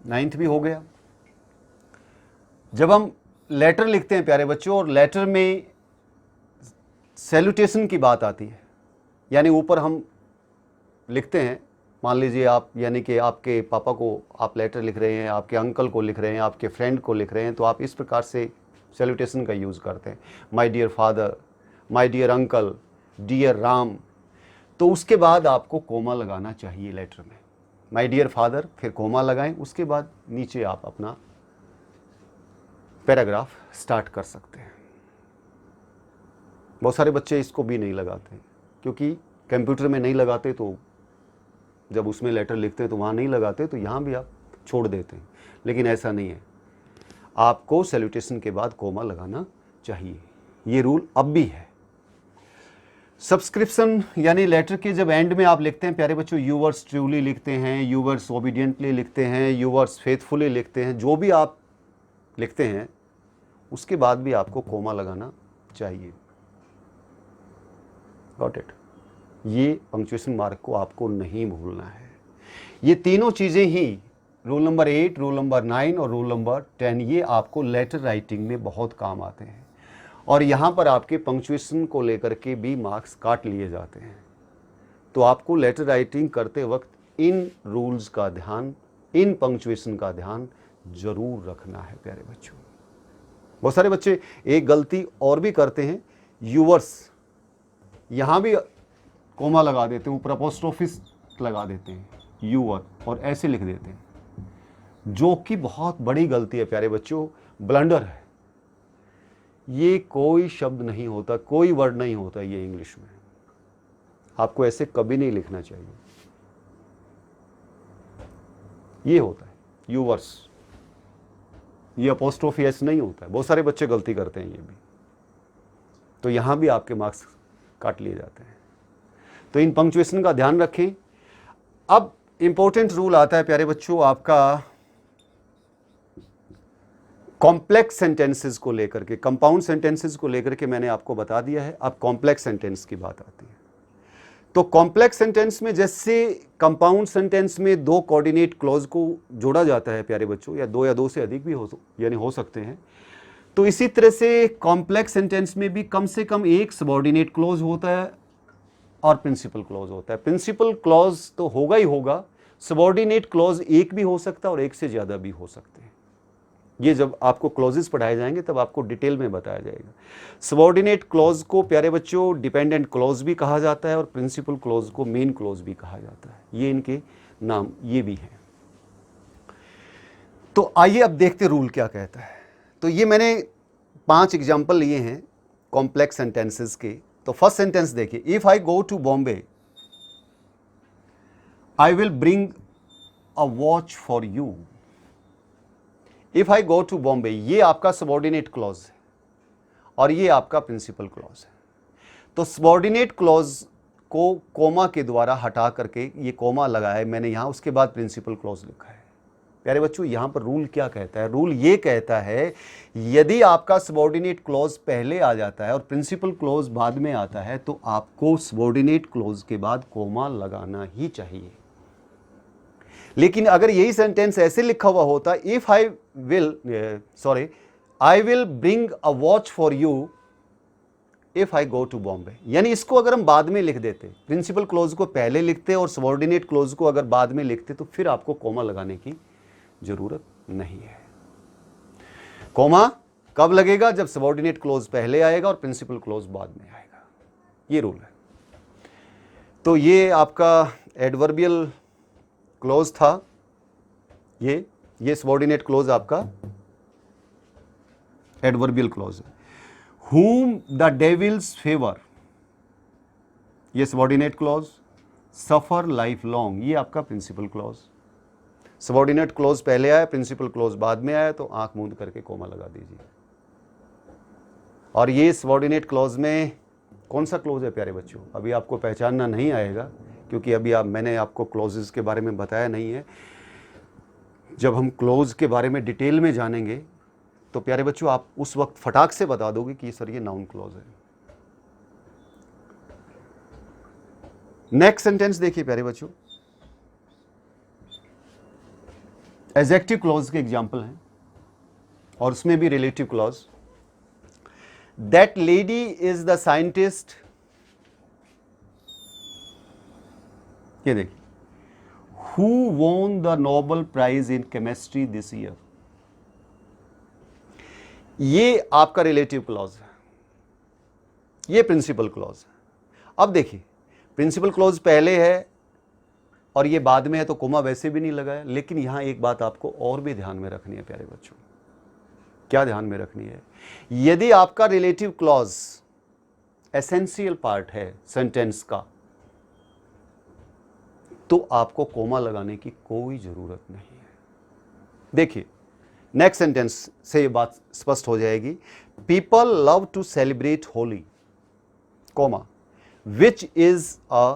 9th भी हो गया। जब हम लेटर लिखते हैं प्यारे बच्चों, और लेटर में सैल्यूटेशन की बात आती है, यानी ऊपर हम लिखते हैं, मान लीजिए आप, यानी कि आपके पापा को आप लेटर लिख रहे हैं, आपके अंकल को लिख रहे हैं, आपके फ्रेंड को लिख रहे हैं, तो आप इस प्रकार से सैल्यूटेशन का यूज़ करते हैं, my dear father, my dear uncle, dear Ram. तो उसके बाद आपको कोमा लगाना चाहिए लेटर में। माय डियर फादर, फिर कोमा लगाएं, उसके बाद नीचे आप अपना पैराग्राफ स्टार्ट कर सकते हैं। बहुत सारे बच्चे इसको भी नहीं लगाते, क्योंकि कंप्यूटर में नहीं लगाते, तो जब उसमें लेटर लिखते हैं तो वहाँ नहीं लगाते, तो यहाँ भी आप छोड़ देते हैं। लेकिन ऐसा नहीं है, आपको सैल्यूटेशन के बाद कोमा लगाना चाहिए। ये रूल अब भी है। सब्सक्रिप्शन यानी लेटर के जब एंड में आप लिखते हैं प्यारे बच्चों, यूवर्स ट्रूली लिखते हैं, यूवर्स ओबीडियंटली लिखते हैं, यूवर्स फेथफुली लिखते हैं, जो भी आप लिखते हैं उसके बाद भी आपको कोमा लगाना चाहिए। Got it. ये पंक्चुएशन मार्क को आपको नहीं भूलना है। ये तीनों चीज़ें ही, रूल नंबर 8, रूल नंबर 9 और रूल नंबर 10, ये आपको लेटर राइटिंग में बहुत काम आते हैं। और यहाँ पर आपके पंक्चुएशन को लेकर के भी मार्क्स काट लिए जाते हैं। तो आपको लेटर राइटिंग करते वक्त इन रूल्स का ध्यान, इन पंक्चुएशन का ध्यान जरूर रखना है प्यारे बच्चों। बहुत सारे बच्चे एक गलती और भी करते हैं, यूवर्स यहाँ भी कोमा लगा देते हैं, ऊपर अपोस्ट्रोफिस लगा देते हैं, यूवर, और ऐसे लिख देते हैं, जो कि बहुत बड़ी गलती है प्यारे बच्चों, ब्लंडर है। ये कोई शब्द नहीं होता, कोई वर्ड नहीं होता ये इंग्लिश में। आपको ऐसे कभी नहीं लिखना चाहिए। ये होता है यूवर्स, ये अपोस्ट्रोफी एस नहीं होता है। बहुत सारे बच्चे गलती करते हैं ये भी, तो यहां भी आपके मार्क्स काट लिए जाते हैं। तो इन पंक्चुएशन का ध्यान रखें। अब इंपॉर्टेंट रूल आता है प्यारे बच्चों आपका कॉम्प्लेक्स सेंटेंसेस को लेकर के। कंपाउंड सेंटेंसेस को लेकर के मैंने आपको बता दिया है। अब कॉम्प्लेक्स सेंटेंस की बात आती है। तो कॉम्प्लेक्स सेंटेंस में जैसे कंपाउंड सेंटेंस में 2 कोऑर्डिनेट क्लॉज को जोड़ा जाता है प्यारे बच्चों, या 2 से अधिक भी हो सकते हैं, तो इसी तरह से कॉम्प्लेक्स सेंटेंस में भी कम से कम एक सबऑर्डिनेट क्लॉज होता है और प्रिंसिपल क्लॉज होता है। प्रिंसिपल क्लॉज तो होगा ही होगा, सबऑर्डिनेट क्लॉज एक भी हो सकता है और एक से ज़्यादा भी हो सकते हैं। ये जब आपको क्लॉजेस पढ़ाए जाएंगे तब आपको डिटेल में बताया जाएगा। सबऑर्डिनेट क्लॉज को प्यारे बच्चों डिपेंडेंट क्लॉज भी कहा जाता है और प्रिंसिपल क्लॉज को मेन क्लॉज भी कहा जाता है। ये इनके नाम ये भी हैं। तो आइए अब देखते रूल क्या कहता है। तो ये मैंने 5 एग्जाम्पल लिए हैं कॉम्प्लेक्स सेंटेंसेस के। तो फर्स्ट सेंटेंस देखिए, if I go to Bombay I will bring a watch for you. If I go to Bombay, ये आपका सबऑर्डिनेट क्लॉज है और ये आपका प्रिंसिपल क्लॉज है। तो सबऑर्डिनेट क्लॉज को कोमा के द्वारा हटा करके ये कोमा लगा है मैंने यहां, उसके बाद प्रिंसिपल क्लॉज लिखा है। प्यारे बच्चों यहां पर रूल क्या कहता है? रूल ये कहता है यदि आपका सबऑर्डिनेट क्लॉज पहले आ जाता है और प्रिंसिपल क्लॉज बाद में आता है तो आपको सबऑर्डिनेट क्लॉज के बाद कोमा लगाना ही चाहिए। लेकिन अगर यही सेंटेंस ऐसे लिखा हुआ होता, if I will bring a watch for you if I go to Bombay, यानी इसको अगर हम बाद में लिख देते, प्रिंसिपल क्लॉज को पहले लिखते और सबऑर्डिनेट क्लॉज को अगर बाद में लिखते, तो फिर आपको कोमा लगाने की जरूरत नहीं है। कोमा कब लगेगा? जब सबऑर्डिनेट क्लॉज पहले आएगा और प्रिंसिपल क्लॉज बाद में आएगा। ये रूल है। तो ये आपका एडवर्बियल क्लॉज था, ये सबऑर्डिनेट क्लॉज आपका एडवर्बियल क्लॉज है। whom द डेविल्स फेवर, ये सबॉर्डिनेट क्लॉज। सफर लाइफ लॉन्ग, ये आपका प्रिंसिपल क्लॉज। सबॉर्डिनेट क्लॉज पहले आया, प्रिंसिपल क्लॉज बाद में आया, तो आंख मूंद करके कोमा लगा दीजिए। और ये सबॉर्डिनेट क्लॉज में कौन सा क्लॉज है प्यारे बच्चों, अभी आपको पहचानना नहीं आएगा, क्योंकि अभी मैंने आपको क्लॉजेस के बारे में बताया नहीं है। जब हम क्लॉज के बारे में डिटेल में जानेंगे तो प्यारे बच्चों आप उस वक्त फटाक से बता दोगे कि सर ये नाउन क्लॉज है। नेक्स्ट सेंटेंस देखिए प्यारे बच्चों, एडजेक्टिव क्लॉज के एग्जाम्पल हैं और उसमें भी relative clause. That lady is the scientist, ये देखिए, who won the Nobel prize in chemistry this year, ये आपका रिलेटिव क्लॉज है, ये प्रिंसिपल क्लॉज है। अब देखिए, प्रिंसिपल क्लॉज पहले है और ये बाद में है, तो कोमा वैसे भी नहीं लगा है। लेकिन यहां एक बात आपको और भी ध्यान में रखनी है प्यारे बच्चों। क्या ध्यान में रखनी है? यदि आपका रिलेटिव क्लॉज एसेंशियल पार्ट है सेंटेंस का, तो आपको कोमा लगाने की कोई जरूरत नहीं है। देखिए, नेक्स्ट सेंटेंस से ये बात स्पष्ट हो जाएगी। People love to celebrate Holi, comma, which is a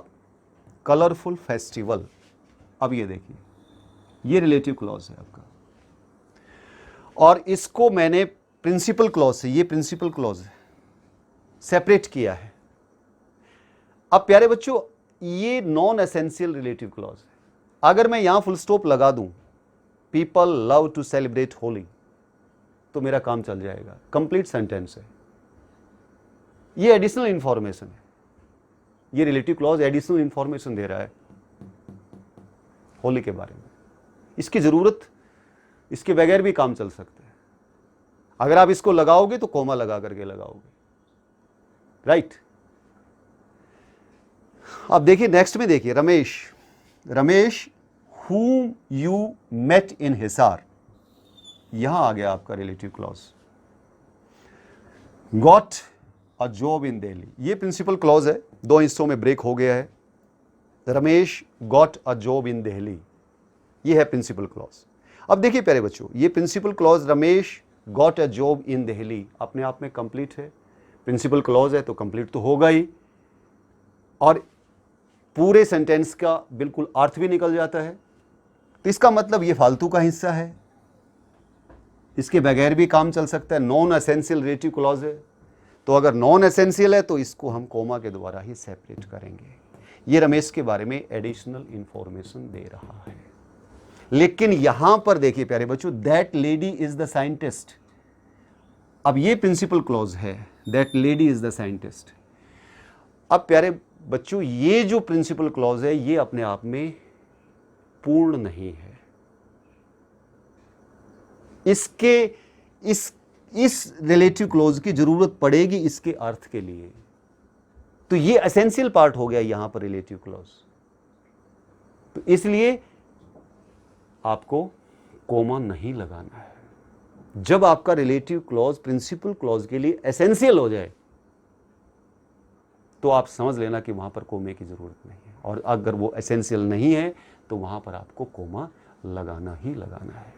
colourful festival. अब ये देखिए, ये रिलेटिव क्लॉज है आपका, और इसको मैंने प्रिंसिपल क्लॉज से, ये प्रिंसिपल क्लॉज है, सेपरेट किया है। अब प्यारे बच्चों, ये नॉन एसेंशियल रिलेटिव क्लॉज है। अगर मैं यहां फुल स्टॉप लगा दूं, people love to celebrate Holi, तो मेरा काम चल जाएगा, कंप्लीट सेंटेंस है। ये एडिशनल इंफॉर्मेशन है, ये रिलेटिव क्लॉज एडिशनल इंफॉर्मेशन दे रहा है होली के बारे में। इसकी जरूरत, इसके बगैर भी काम चल सकता है। अगर आप इसको लगाओगे तो कोमा लगा करके लगाओगे, राइट। अब देखिए, नेक्स्ट में देखिए, Ramesh, Ramesh whom you met in Hisar, यहां आ गया आपका relative clause. Got a job in Delhi, ये प्रिंसिपल क्लॉज है, दो हिस्सों में ब्रेक हो गया है। Ramesh got a job in Delhi, ये है प्रिंसिपल क्लॉज। अब देखिए प्यारे बच्चों, ये principal clause Ramesh got a job in Delhi अपने आप में कंप्लीट है। प्रिंसिपल क्लॉज है तो कंप्लीट तो होगा ही, और पूरे सेंटेंस का बिल्कुल अर्थ भी निकल जाता है। तो इसका मतलब ये फालतू का हिस्सा है, इसके बगैर भी काम चल सकता है। नॉन एसेंशियल रिलेटिव क्लॉज है, तो अगर नॉन एसेंशियल है तो इसको हम कोमा के द्वारा ही सेपरेट करेंगे। ये रमेश के बारे में एडिशनल इंफॉर्मेशन दे रहा है। लेकिन यहां पर देखिए प्यारे बच्चों, that lady is the scientist, अब ये प्रिंसिपल क्लॉज है, that lady is the scientist. अब प्यारे बच्चों, ये जो प्रिंसिपल क्लॉज है, ये अपने आप में पूर्ण नहीं है। इसके इस रिलेटिव क्लॉज की जरूरत पड़ेगी इसके अर्थ के लिए, तो ये एसेंशियल पार्ट हो गया यहां पर रिलेटिव क्लॉज। तो इसलिए आपको कोमा नहीं लगाना है। जब आपका रिलेटिव क्लॉज प्रिंसिपल क्लॉज के लिए एसेंशियल हो जाए, तो आप समझ लेना कि वहां पर कोमे की जरूरत नहीं है, और अगर वो एसेंशियल नहीं है तो वहां पर आपको कोमा लगाना ही लगाना है।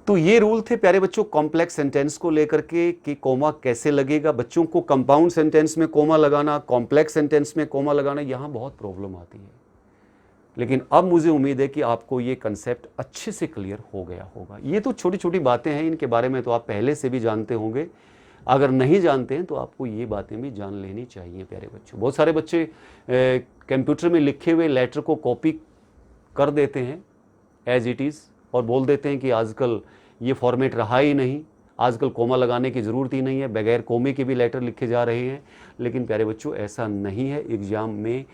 तो ये रूल थे प्यारे बच्चों कॉम्प्लेक्स सेंटेंस को लेकर के कि कोमा कैसे लगेगा। बच्चों को कंपाउंड सेंटेंस में कोमा लगाना, कॉम्प्लेक्स सेंटेंस में कोमा लगाना, यहां बहुत प्रॉब्लम आती है। लेकिन अब मुझे उम्मीद है कि आपको ये कंसेप्ट अच्छे से क्लियर हो गया होगा। ये तो छोटी छोटी बातें हैं, इनके बारे में तो आप पहले से भी जानते होंगे। अगर नहीं जानते हैं तो आपको ये बातें भी जान लेनी चाहिए प्यारे बच्चों। बहुत सारे बच्चे कंप्यूटर में लिखे हुए लेटर को कॉपी कर देते हैं एज इट इज़, और बोल देते हैं कि आजकल ये फॉर्मेट रहा ही नहीं, आजकल कोमा लगाने की ज़रूरत ही नहीं है, बगैर कोमे के भी लेटर लिखे जा रहे हैं। लेकिन प्यारे बच्चों, ऐसा नहीं है। एग्ज़ाम में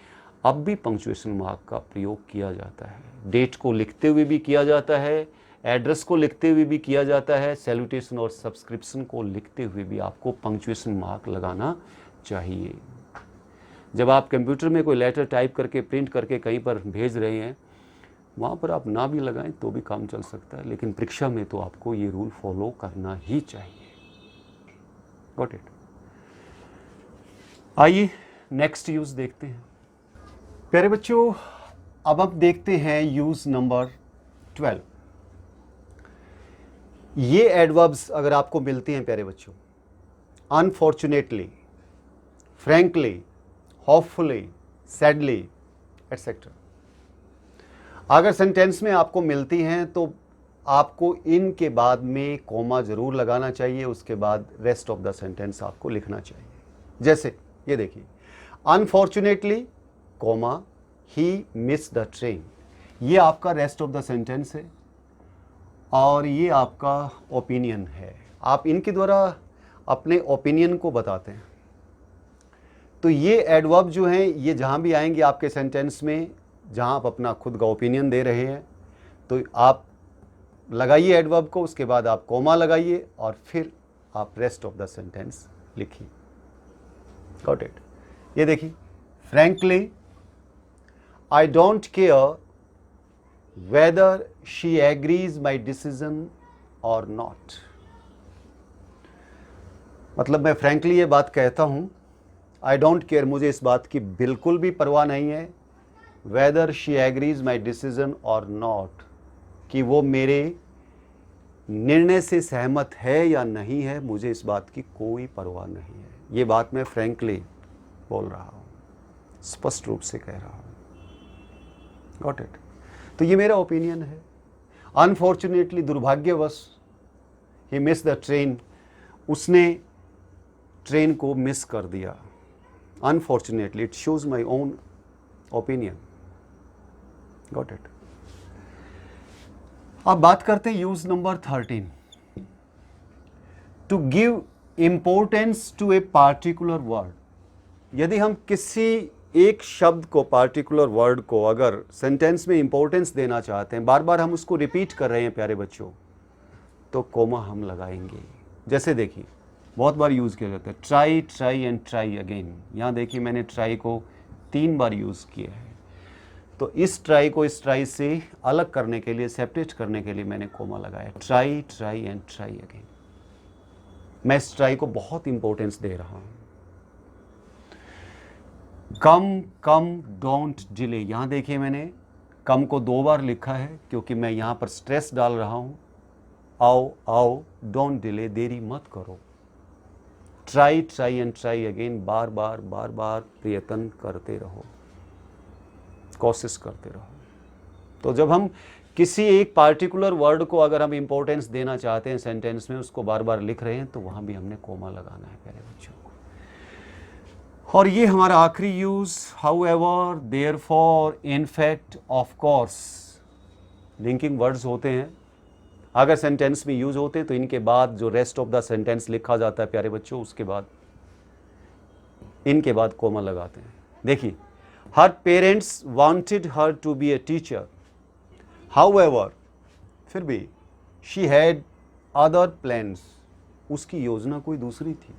अब भी पंक्चुएशन मार्क का प्रयोग किया जाता है, डेट को लिखते हुए भी किया जाता है, एड्रेस को लिखते हुए भी किया जाता है, सैल्यूटेशन और सब्सक्रिप्शन को लिखते हुए भी आपको पंक्चुएशन मार्क लगाना चाहिए। जब आप कंप्यूटर में कोई लेटर टाइप करके प्रिंट करके कहीं पर भेज रहे हैं, वहाँ पर आप ना भी लगाएं तो भी काम चल सकता है, लेकिन परीक्षा में तो आपको ये रूल फॉलो करना ही चाहिए। Got it. आइए नेक्स्ट यूज देखते हैं। प्यारे बच्चों, अब आप देखते हैं यूज नंबर 12। ये एडवर्ब्स अगर आपको मिलती हैं प्यारे बच्चों, unfortunately, frankly, hopefully, sadly etcetera, अगर सेंटेंस में आपको मिलती हैं तो आपको इनके बाद में कोमा जरूर लगाना चाहिए, उसके बाद रेस्ट ऑफ द सेंटेंस आपको लिखना चाहिए। जैसे ये देखिए, unfortunately comma he miss the train, ये आपका रेस्ट ऑफ द सेंटेंस है और ये आपका ओपिनियन है। आप इनके द्वारा अपने ओपिनियन को बताते हैं। तो ये एडवर्ब जो हैं ये जहाँ भी आएंगे आपके सेंटेंस में, जहाँ आप अपना खुद का ओपिनियन दे रहे हैं, तो आप लगाइए एडवर्ब को, उसके बाद आप कोमा लगाइए और फिर आप रेस्ट ऑफ द सेंटेंस लिखिए। Got it. ये देखिए, frankly I don't care whether she agrees my decision और नॉट। मतलब मैं फ्रैंकली ये बात कहता हूँ, आई डोंट केयर, मुझे इस बात की बिल्कुल भी परवाह नहीं है, whether she agrees my decision और नॉट, कि वो मेरे निर्णय से सहमत है या नहीं है, मुझे इस बात की कोई परवाह नहीं है। ये बात मैं फ्रैंकली बोल रहा हूँ, स्पष्ट रूप से कह रहा हूँ। Got it. तो ये मेरा ओपिनियन है। अनफॉर्चुनेटली, दुर्भाग्यवश, ही मिस द ट्रेन, उसने ट्रेन को मिस कर दिया। Unfortunately, it shows my own opinion. Got it. अब बात करते हैं use number 13, to give importance to a particular word. यदि हम किसी एक शब्द को, पार्टिकुलर वर्ड को अगर सेंटेंस में इंपॉर्टेंस देना चाहते हैं, बार बार हम उसको रिपीट कर रहे हैं प्यारे बच्चों, तो कोमा हम लगाएंगे। जैसे देखिए, बहुत बार यूज किया जाता है try, try and try again. यहां देखिए मैंने ट्राई को 3 बार यूज किया है, तो इस ट्राई को इस ट्राई से अलग करने के लिए, सेपरेट करने के लिए मैंने कोमा लगाया। Try, try and try again. मैं इस ट्राई को बहुत इंपॉर्टेंस दे रहा हूं। कम, कम, डोंट डिले। यहां देखिए मैंने कम को 2 बार लिखा है क्योंकि मैं यहां पर स्ट्रेस डाल रहा हूं। आओ, आओ, डोंट डिले, देरी मत करो। Try, try and try again, बार बार बार बार प्रयत्न करते रहो, कोशिश करते रहो। तो जब हम किसी एक पार्टिकुलर वर्ड को अगर हम इंपॉर्टेंस देना चाहते हैं सेंटेंस में, उसको बार बार लिख रहे हैं, तो वहां भी हमने कोमा लगाना है प्यारे बच्चों को। और ये हमारा आखिरी use, however, therefore, in fact, of course, linking words होते हैं। अगर सेंटेंस में यूज होते हैं तो इनके बाद जो रेस्ट ऑफ द सेंटेंस लिखा जाता है प्यारे बच्चों, उसके बाद इनके बाद कोमा लगाते हैं। देखिए, हर parents wanted her to be a teacher, however, फिर भी शी हैड अदर प्लान्स, उसकी योजना कोई दूसरी थी।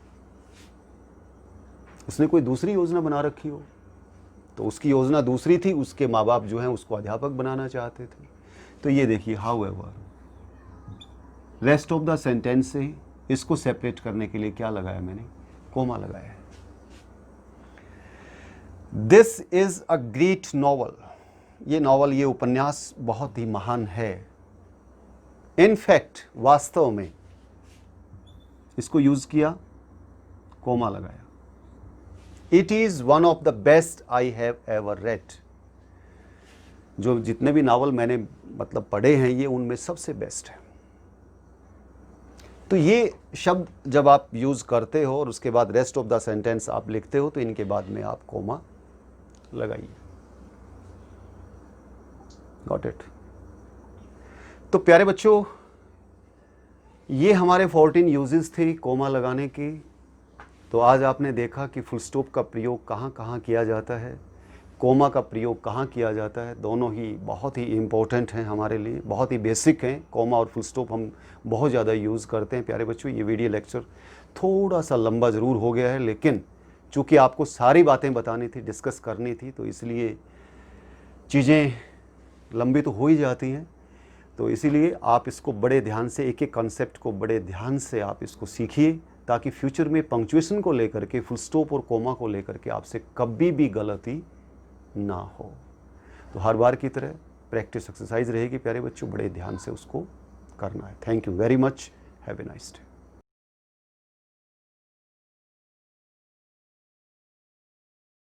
उसने कोई दूसरी योजना बना रखी हो, तो उसकी योजना दूसरी थी, उसके माँ बाप जो हैं उसको अध्यापक बनाना चाहते थे। तो ये देखिए, however, rest of the sentence से इसको सेपरेट करने के लिए क्या लगाया मैंने, कोमा लगाया है। This is a great novel, ये नॉवल, ये उपन्यास बहुत ही महान है। इनफैक्ट, वास्तव में, इसको यूज किया, कोमा लगाया। It is one of the best I have ever read, जो जितने भी नावल मैंने मतलब पढ़े हैं, ये उनमें सबसे बेस्ट है। तो ये शब्द जब आप यूज करते हो और उसके बाद रेस्ट ऑफ द सेंटेंस आप लिखते हो, तो इनके बाद में आप कोमा लगाइए। Got it. तो प्यारे बच्चों, ये हमारे 14 यूजेस थे कोमा लगाने की। तो आज आपने देखा कि फुल स्टॉप का प्रयोग कहाँ कहाँ किया जाता है, कोमा का प्रयोग कहाँ किया जाता है। दोनों ही बहुत ही इम्पोर्टेंट हैं हमारे लिए, बहुत ही बेसिक हैं। कोमा और फुल स्टॉप हम बहुत ज़्यादा यूज़ करते हैं प्यारे बच्चों। ये वीडियो लेक्चर थोड़ा सा लंबा ज़रूर हो गया है, लेकिन चूँकि आपको सारी बातें बतानी थी, डिस्कस करनी थी, तो इसलिए चीज़ें लंबी तो हो ही जाती हैं। तो इसीलिए आप इसको बड़े ध्यान से, एक एक कॉन्सेप्ट को बड़े ध्यान से आप इसको सीखिए, ताकि फ्यूचर में पंक्चुएशन को लेकर के, फुल स्टॉप और कोमा को लेकर के आपसे कभी भी गलती ना हो। तो हर बार की तरह प्रैक्टिस एक्सरसाइज रहेगी प्यारे बच्चों, बड़े ध्यान से उसको करना है। Thank you very much, have a nice day.